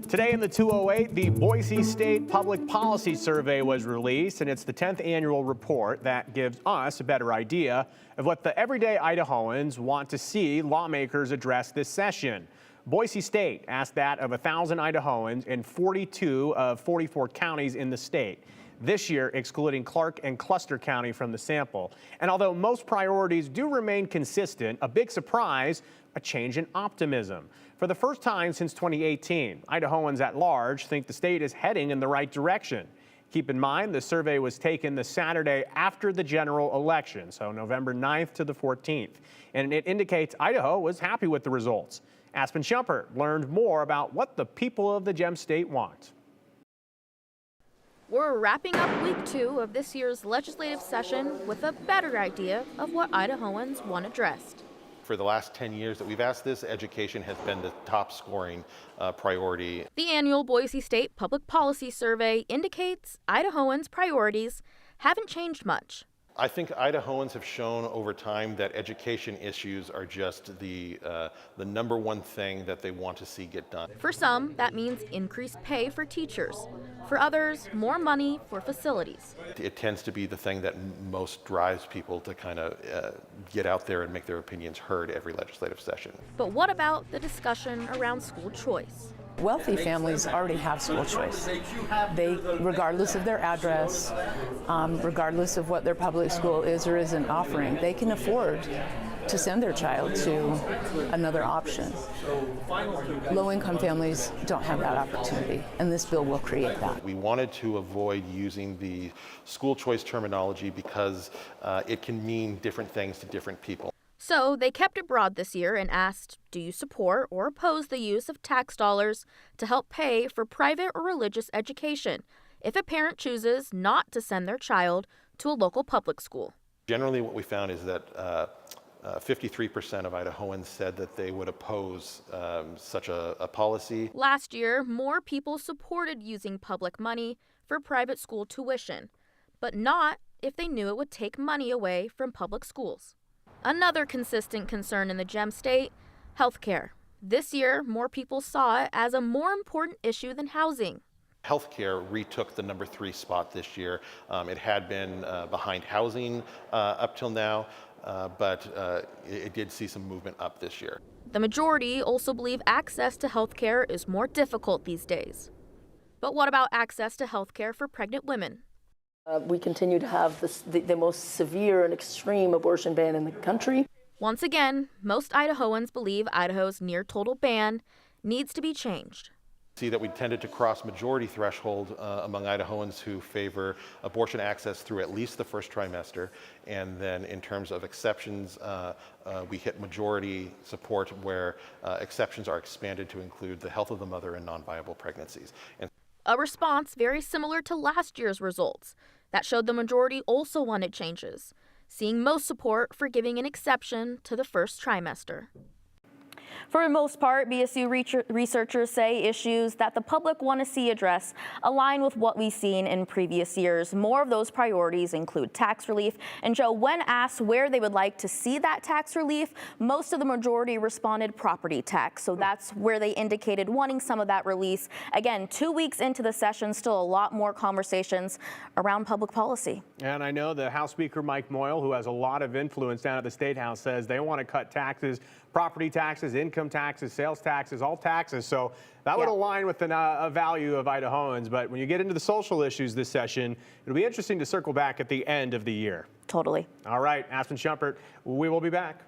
Today in the 208, the Boise State Public Policy Survey was released, and it's the 10th annual report that gives us a better idea of what the everyday Idahoans want to see lawmakers address this session. Boise State asked that of 1,000 Idahoans in 42 of 44 counties in the state, this year excluding Clark and Cluster County from the sample. And although most priorities do remain consistent, a big surprise, a change in optimism. For the first time since 2018, Idahoans at large think the state is heading in the right direction. Keep in mind, the survey was taken the Saturday after the general election, so November 9th to the 14th. And it indicates Idaho was happy with the results. Aspen Shumpert learned more about what the people of the Gem State want. We're wrapping up week 2 of this year's legislative session with a better idea of what Idahoans want addressed. For the last 10 years that we've asked this, education has been the top scoring priority. The annual Boise State Public Policy Survey indicates Idahoans' priorities haven't changed much. I think Idahoans have shown over time that education issues are just the number one thing that they want to see get done. For some, that means increased pay for teachers. For others, more money for facilities. It tends to be the thing that most drives people to kind of get out there and make their opinions heard every legislative session. But what about the discussion around school choice? Wealthy families already have school choice. They, regardless of their address, regardless of what their public school is or isn't offering, they can afford to send their child to another option. Low-income families don't have that opportunity, and this bill will create that. We wanted to avoid using the school choice terminology because it can mean different things to different people. So they kept it broad this year and asked, do you support or oppose the use of tax dollars to help pay for private or religious education if a parent chooses not to send their child to a local public school? Generally what we found is that 53% of Idahoans said that they would oppose such a policy. Last year, more people supported using public money for private school tuition, but not if they knew it would take money away from public schools. Another consistent concern in the Gem State, healthcare. This year, more people saw it as a more important issue than housing. Healthcare retook the number 3 spot this year. It had been behind housing up till now, but it did see some movement up this year. The majority also believe access to healthcare is more difficult these days. But what about access to healthcare for pregnant women? We continue to have the most severe and extreme abortion ban in the country. Once again, most Idahoans believe Idaho's near total ban needs to be changed. See that we tended to cross majority threshold among Idahoans who favor abortion access through at least the first trimester, and then in terms of exceptions, we hit majority support where exceptions are expanded to include the health of the mother and non-viable pregnancies. A response very similar to last year's results that showed the majority also wanted changes, seeing most support for giving an exception to the first trimester. For the most part, BSU researchers say issues that the public want to see addressed align with what we've seen in previous years. More of those priorities include tax relief. And Joe, when asked where they would like to see that tax relief, most of the majority responded property tax. So that's where they indicated wanting some of that release. Again, 2 weeks into the session, still a lot more conversations around public policy. And I know the House Speaker Mike Moyle, who has a lot of influence down at the State House, says they want to cut taxes, property taxes, income taxes, sales taxes, all taxes. So that would align with the value of Idahoans. But when you get into the social issues this session, it'll be interesting to circle back at the end of the year. Totally. All right, Aspen Shumpert, we will be back.